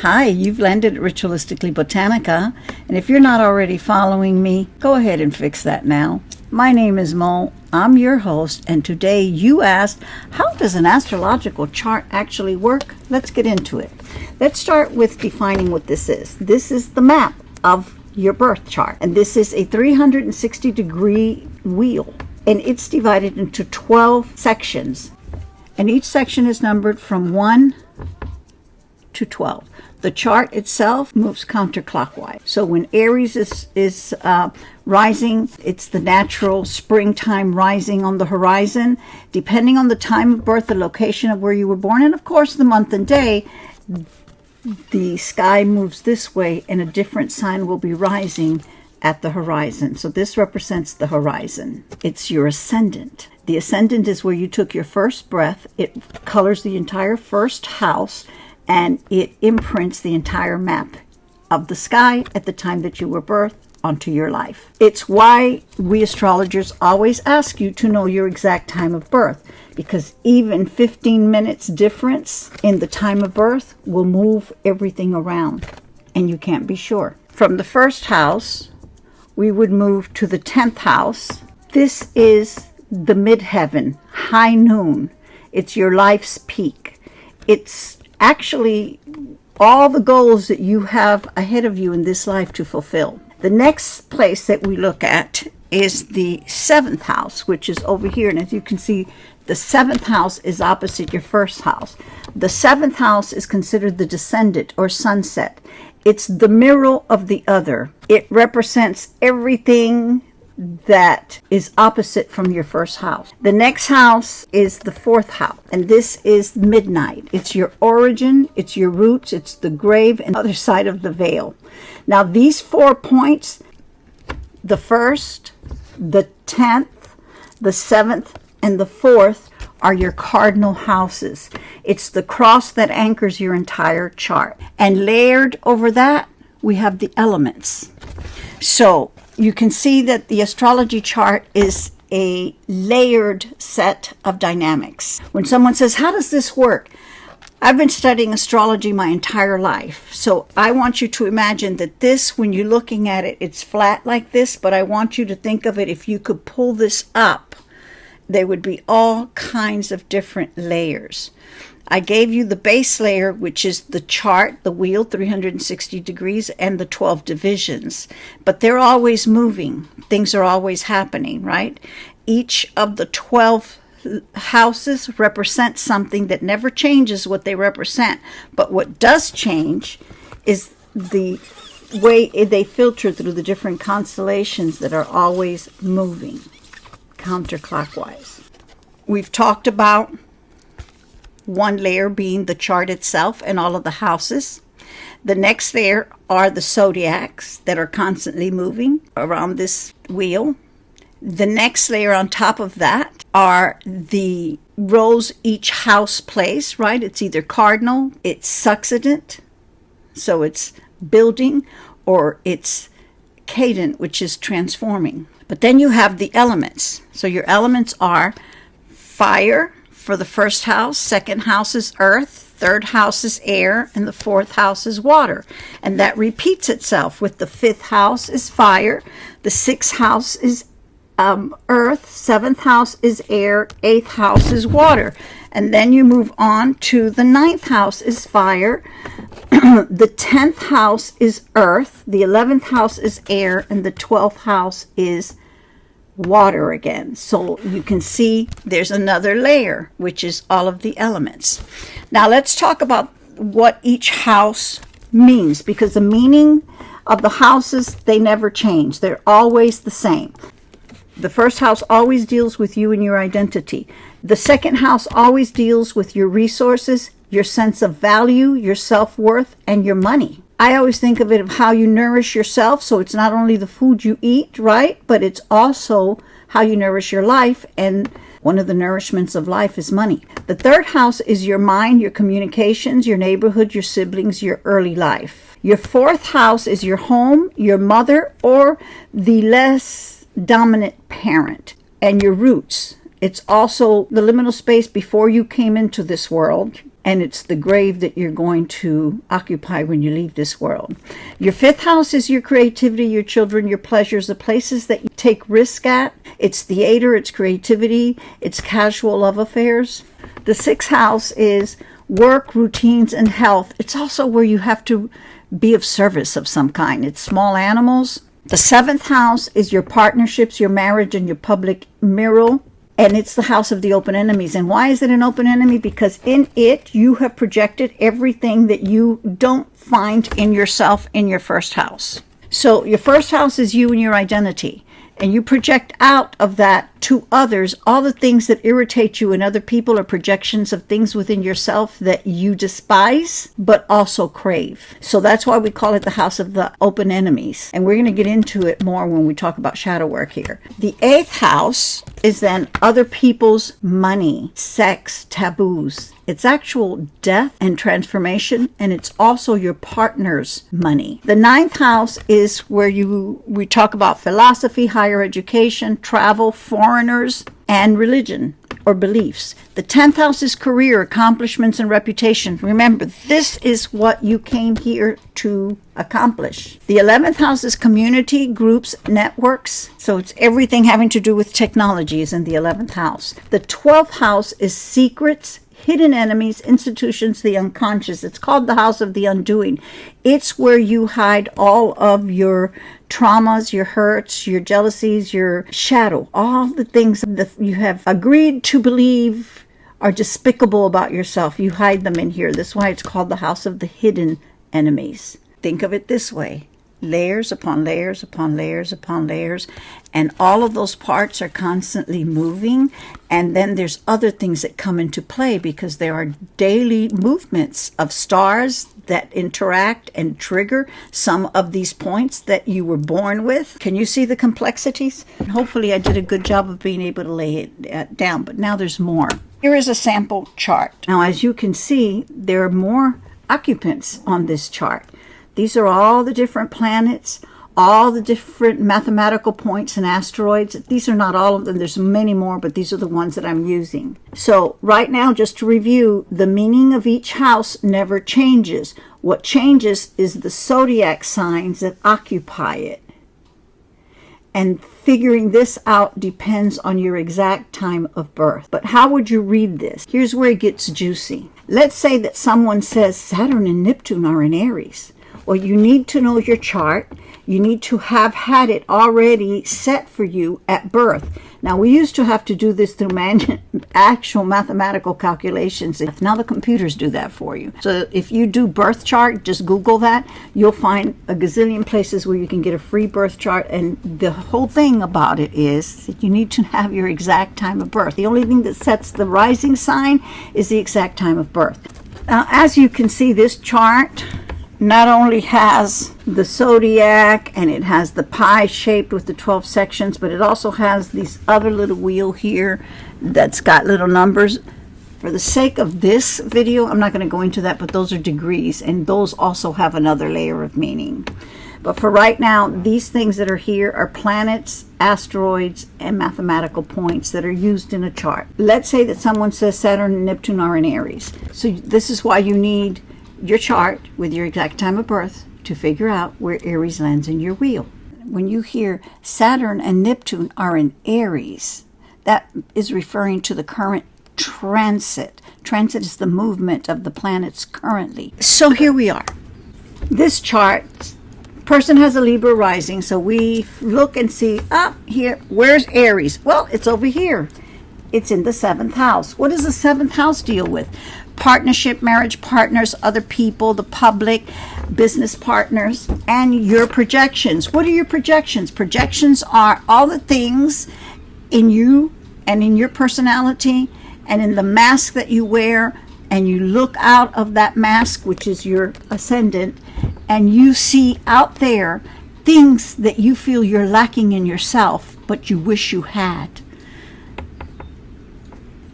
Hi, you've landed at Ritualistically Botanica, and if you're not already following me, go ahead and fix that now. My name is Mo, I'm your host, and today you asked, how does an astrological chart actually work? Let's get into it. Let's start with defining what this is. This is the map of your birth chart, and this is a 360-degree wheel, and it's divided into 12 sections, and each section is numbered from 1 to 12. The chart itself moves counterclockwise. So when Aries is rising, it's the natural springtime rising on the horizon. Depending on the time of birth, the location of where you were born, and of course the month and day, the sky moves this way and a different sign will be rising at the horizon. So this represents the horizon. It's your ascendant. The ascendant is where you took your first breath. It colors the entire first house, and it imprints the entire map of the sky at the time that you were birthed onto your life. It's why we astrologers always ask you to know your exact time of birth, because even 15 minutes difference in the time of birth will move everything around, and you can't be sure. From the first house, we would move to the 10th house. This is the midheaven, high noon. It's your life's peak. It's actually all the goals that you have ahead of you in this life to fulfill. The next place that we look at is the 7th house, which is over here. And as you can see, the 7th house is opposite your first house. The 7th house is considered the descendant or sunset. It's the mirror of the other. It represents everything that is opposite from your first house. The next house is the 4th house, and this is midnight. It's your origin, it's your roots, it's the grave and other side of the veil. Now these 4 points, the 1st, the 10th, the 7th, and the 4th, are your cardinal houses. It's the cross that anchors your entire chart. And layered over that, we have the elements. So you can see that the astrology chart is a layered set of dynamics. When someone says, how does this work? I've been studying astrology my entire life. So I want you to imagine that this, when you're looking at it, it's flat like this, but I want you to think of it, if you could pull this up, there would be all kinds of different layers. I gave you the base layer, which is the chart, the wheel, 360 degrees, and the 12 divisions. But they're always moving. Things are always happening, right? Each of the 12 houses represents something that never changes what they represent. But what does change is the way they filter through the different constellations that are always moving counterclockwise. We've talked about one layer being the chart itself and all of the houses. The next layer are the zodiacs that are constantly moving around this wheel. The next layer on top of that are the roles each house plays, right? It's either cardinal, it's succedent, so it's building, or it's cadent, which is transforming. But then you have the elements. So your elements are fire for the first house, second house is earth, third house is air, and the 4th house is water. And that repeats itself with the 5th house is fire, the 6th house is earth, 7th house is air, 8th house is water. And then you move on to the 9th house is fire, the 10th house is earth, the 11th house is air, and the 12th house is water again. So you can see there's another layer, which is all of the elements. Now let's talk about what each house means, because the meaning of the houses, they never change. They're always the same. The first house always deals with you and your identity. The second house always deals with your resources, your sense of value, your self-worth, and your money. I always think of it of how you nourish yourself. So it's not only the food you eat, right? But it's also how you nourish your life. And one of the nourishments of life is money. The 3rd house is your mind, your communications, your neighborhood, your siblings, your early life. Your 4th house is your home, your mother, or the less dominant parent, and your roots. It's also the liminal space before you came into this world. and it's the grave that you're going to occupy when you leave this world. Your 5th house is your creativity, your children, your pleasures, the places that you take risk at. It's theater, it's creativity, it's casual love affairs. The 6th house is work, routines, and health. It's also where you have to be of service of some kind. It's small animals. The 7th house is your partnerships, your marriage, and your public mural. And it's the house of the open enemies. And why is it an open enemy? Because in it, you have projected everything that you don't find in yourself in your 1st house. So your 1st house is you and your identity. And you project out of that to others all the things that irritate you in other people, or projections of things within yourself that you despise but also crave. So that's why we call it the house of the open enemies. And we're going to get into it more when we talk about shadow work here. The 8th house is then other people's money, sex, taboos. It's actual death and transformation, and it's also your partner's money. The 9th house is where we talk about philosophy, higher education, travel, foreigners, and religion or beliefs. The 10th house is career, accomplishments, and reputation. Remember, this is what you came here to accomplish. The 11th house is community, groups, networks. So it's everything having to do with technology is in the 11th house. The 12th house is secrets, hidden enemies, institutions, the unconscious. It's called the house of the undoing. It's where you hide all of your traumas, your hurts, your jealousies, your shadow, all the things that you have agreed to believe are despicable about yourself. You hide them in here. That's why it's called the house of the hidden enemies. Think of it this way. Layers upon layers upon layers upon layers, and all of those parts are constantly moving. And then there's other things that come into play because there are daily movements of stars that interact and trigger some of these points that you were born with. Can you see the complexities? Hopefully I did a good job of being able to lay it down, but now there's more. Here is a sample chart. Now, as you can see, there are more occupants on this chart. These are all the different planets, all the different mathematical points and asteroids. These are not all of them. There's many more, but these are the ones that I'm using. So right now, just to review, the meaning of each house never changes. What changes is the zodiac signs that occupy it. And figuring this out depends on your exact time of birth. But how would you read this? Here's where it gets juicy. Let's say that someone says Saturn and Neptune are in Aries. Well, you need to know your chart. You need to have had it already set for you at birth. Now, we used to have to do this through actual mathematical calculations. Now the computers do that for you. So if you do birth chart, just Google that. You'll find a gazillion places where you can get a free birth chart. And the whole thing about it is that you need to have your exact time of birth. The only thing that sets the rising sign is the exact time of birth. Now, as you can see, this chart not only has the zodiac and it has the pie shaped with the 12 sections, but it also has this other little wheel here that's got little numbers. For the sake of this video, I'm not going to go into that, but those are degrees, and those also have another layer of meaning. But for right now, these things that are here are planets, asteroids, and mathematical points that are used in a chart. Let's say that someone says Saturn and Neptune are in Aries. So this is why you need your chart with your exact time of birth to figure out where Aries lands in your wheel. When you hear Saturn and Neptune are in Aries, that is referring to the current transit. Transit is the movement of the planets currently. So here we are. This chart, person has a Libra rising, so we look and see, here, where's Aries? Well, it's over here. It's in the 7th house. What does the 7th house deal with? Partnership, marriage partners, other people, the public, business partners, and your projections. What are your projections? Projections are all the things in you and in your personality and in the mask that you wear, and you look out of that mask, which is your ascendant, and you see out there things that you feel you're lacking in yourself, but you wish you had.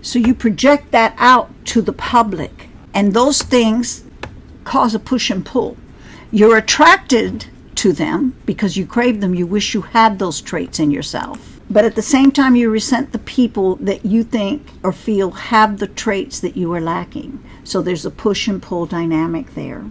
So you project that out to the public, and those things cause a push and pull. You're attracted to them because you crave them. You wish you had those traits in yourself. But at the same time, you resent the people that you think or feel have the traits that you are lacking. So there's a push and pull dynamic there.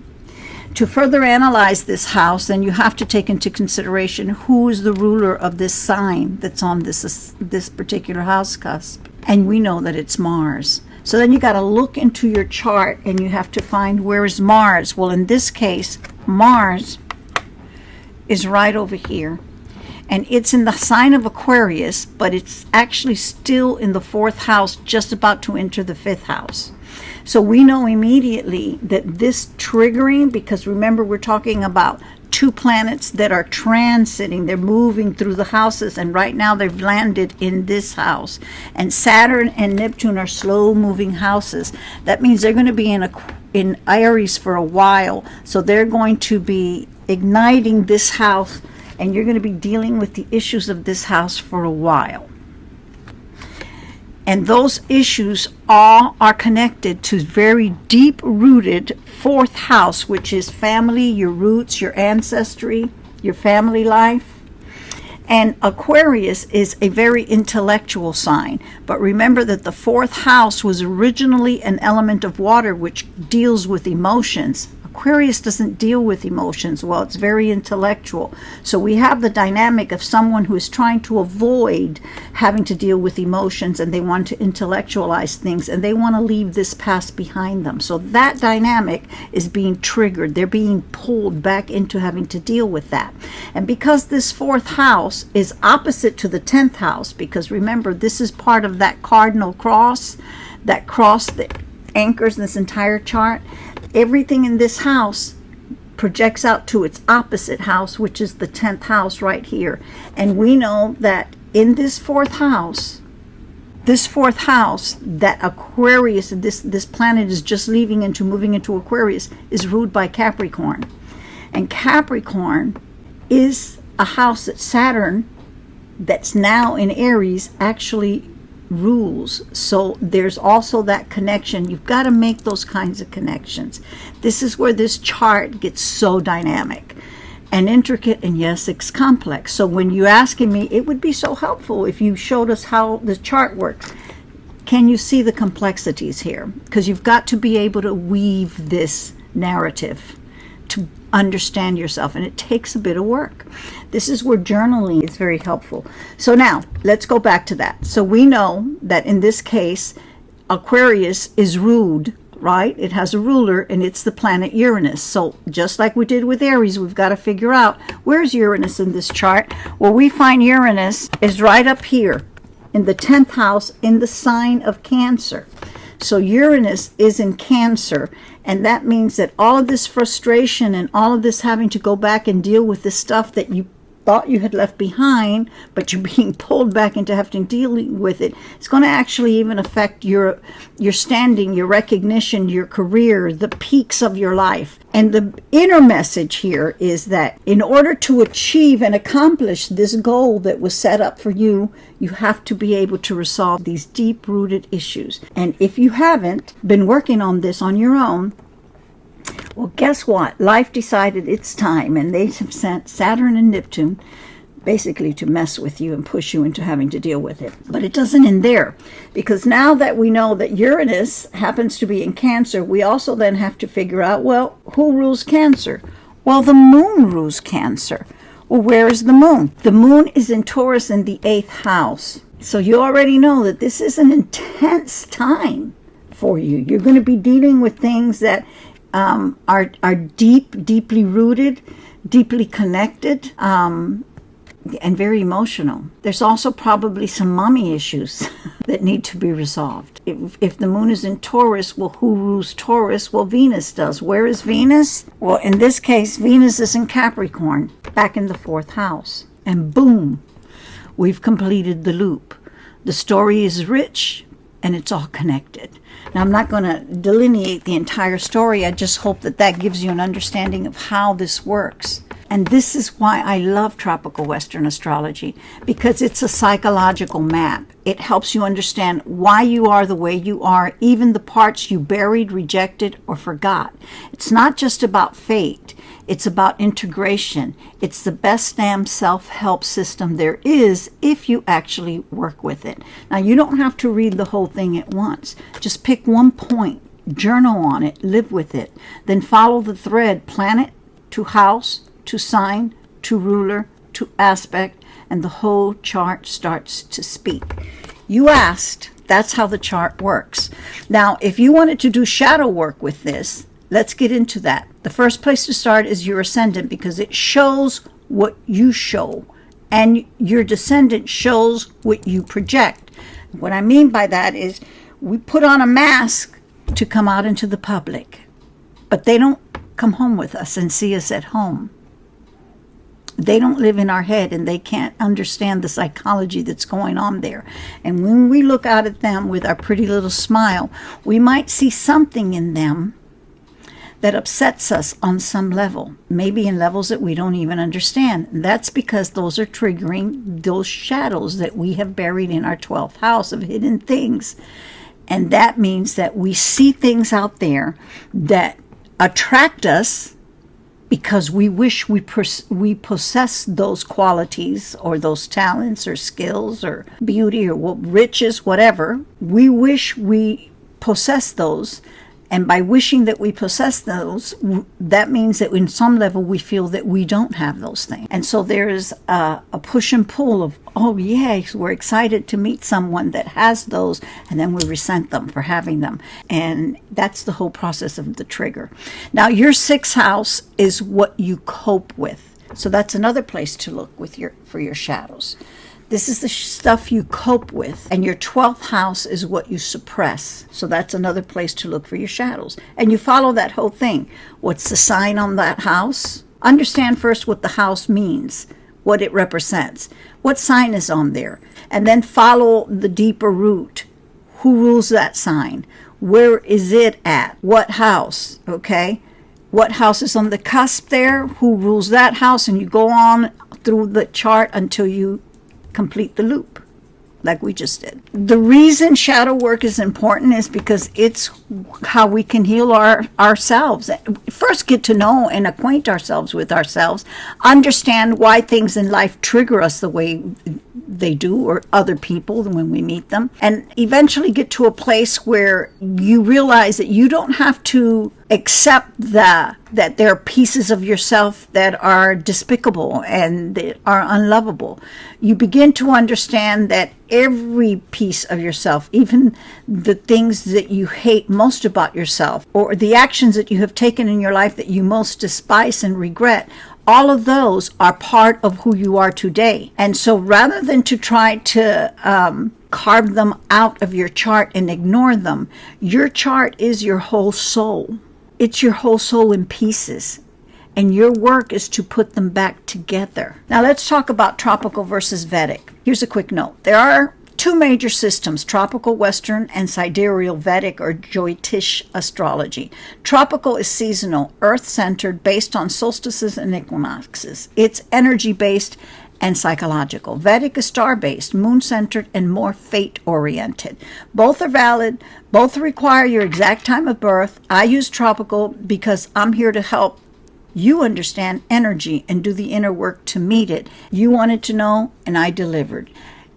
To further analyze this house, then you have to take into consideration who is the ruler of this sign that's on this particular house cusp. And we know that it's Mars. So then you got to look into your chart and you have to find, where is Mars? Well, in this case, Mars is right over here. And it's in the sign of Aquarius, but it's actually still in the 4th house, just about to enter the 5th house. So we know immediately that this triggering, because remember, we're talking about 2 planets that are transiting, they're moving through the houses, and right now they've landed in this house. And Saturn and Neptune are slow moving houses. That means they're going to be in Aries for a while. So they're going to be igniting this house, and you're going to be dealing with the issues of this house for a while. And those issues all are connected to very deep-rooted 4th house, which is family, your roots, your ancestry, your family life. And Aquarius is a very intellectual sign. But remember that the 4th house was originally an element of water, which deals with emotions. Aquarius doesn't deal with emotions. Well, it's very intellectual. So we have the dynamic of someone who is trying to avoid having to deal with emotions, and they want to intellectualize things, and they want to leave this past behind them. So that dynamic is being triggered. They're being pulled back into having to deal with that. And because this 4th house is opposite to the 10th house, because remember, this is part of that cardinal cross that anchors this entire chart. Everything in this house projects out to its opposite house, which is the 10th house right here. And we know that in this 4th house, that Aquarius, this planet is just moving into Aquarius, is ruled by Capricorn. And Capricorn is a house that Saturn, that's now in Aries, actually rules. So there's also that connection. You've got to make those kinds of connections. This is where this chart gets so dynamic and intricate, and yes, it's complex. So when you're asking me, it would be so helpful if you showed us how the chart works. Can you see the complexities here? Because you've got to be able to weave this narrative to understand yourself, and it takes a bit of work. This is where journaling is very helpful. So now let's go back to that. So we know that in this case, Aquarius is ruled, right? It has a ruler, and it's the planet Uranus. So just like we did with Aries, we've got to figure out, where's Uranus in this chart? Well, we find Uranus is right up here in the 10th house in the sign of Cancer. So Uranus is in Cancer, and that means that all of this frustration and all of this having to go back and deal with this stuff that you thought you had left behind, but you're being pulled back into having to deal with it. It's going to actually even affect your standing, your recognition, your career, the peaks of your life. And the inner message here is that in order to achieve and accomplish this goal that was set up for you, you have to be able to resolve these deep-rooted issues. And if you haven't been working on this on your own, well, guess what? Life decided it's time, and they have sent Saturn and Neptune basically to mess with you and push you into having to deal with it. But it doesn't end there, because now that we know that Uranus happens to be in Cancer, we also then have to figure out, well, who rules Cancer? Well, the moon rules Cancer. Well, where is the moon? The moon is in Taurus in the 8th house. So you already know that this is an intense time for you. You're going to be dealing with things that are deeply rooted, deeply connected, and very emotional. There's also probably some mommy issues that need to be resolved. If the moon is in Taurus, well, who rules Taurus? Well, Venus does. Where is Venus? Well, in this case, Venus is in Capricorn, back in the 4th house. And boom, we've completed the loop. The story is rich, and it's all connected. Now, I'm not going to delineate the entire story. I just hope that that gives you an understanding of how this works. And this is why I love tropical Western astrology, because it's a psychological map. It helps you understand why you are the way you are, even the parts you buried, rejected, or forgot. It's not just about fate. It's about integration. It's the best damn self-help system there is if you actually work with it. Now, you don't have to read the whole thing at once. Just pick one point, journal on it, live with it. Then follow the thread, planet to house, to sign, to ruler, to aspect, and the whole chart starts to speak. You asked, that's how the chart works. Now, if you wanted to do shadow work with this, let's get into that. The first place to start is your ascendant, because it shows what you show, and your descendant shows what you project. What I mean by that is we put on a mask to come out into the public, but they don't come home with us and see us at home. They don't live in our head, and they can't understand the psychology that's going on there. And when we look out at them with our pretty little smile, we might see something in them that upsets us on some level, maybe in levels that we don't even understand. That's because those are triggering those shadows that we have buried in our 12th house of hidden things. And that means that we see things out there that attract us because we wish we possess those qualities or those talents or skills or beauty or riches, whatever. We wish we possess those. And by wishing that we possess those, that means that in some level we feel that we don't have those things. And so there's a push and pull of, oh yeah, we're excited to meet someone that has those, and then we resent them for having them. And that's the whole process of the trigger. Now, your 6th house is what you cope with. So that's another place to look for your shadows. This is the stuff you cope with. And your 12th house is what you suppress. So that's another place to look for your shadows. And you follow that whole thing. What's the sign on that house? Understand first what the house means, what it represents. What sign is on there? And then follow the deeper root. Who rules that sign? Where is it at? What house? Okay? What house is on the cusp there? Who rules that house? And you go on through the chart until you complete the loop, like we just did. The reason shadow work is important is because it's how we can heal ourselves. First, get to know and acquaint ourselves with ourselves, understand why things in life trigger us the way they do, or other people when we meet them, and eventually get to a place where you realize that you don't have to accept that there are pieces of yourself that are despicable and that are unlovable. You begin to understand that every piece of yourself, even the things that you hate most about yourself, or the actions that you have taken in your life that you most despise and regret, all of those are part of who you are today. And so rather than to try to carve them out of your chart and ignore them, your chart is your whole soul. It's your whole soul in pieces. And your work is to put them back together. Now let's talk about tropical versus Vedic. Here's a quick note. There are two major systems, tropical Western and sidereal Vedic or Jyotish astrology. Tropical is seasonal, earth-centered, based on solstices and equinoxes. It's energy-based and psychological. Vedic is star-based, moon-centered, and more fate-oriented. Both are valid. Both require your exact time of birth. I use tropical because I'm here to help you understand energy and do the inner work to meet it. You wanted to know, and I delivered.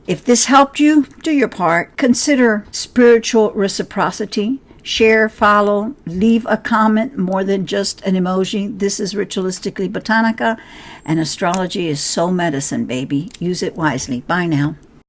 If this helped you, do your part. Consider spiritual reciprocity. Share, follow, leave a comment more than just an emoji. This is Ritualistically Botanica, and astrology is soul medicine, baby. Use it wisely. Bye now.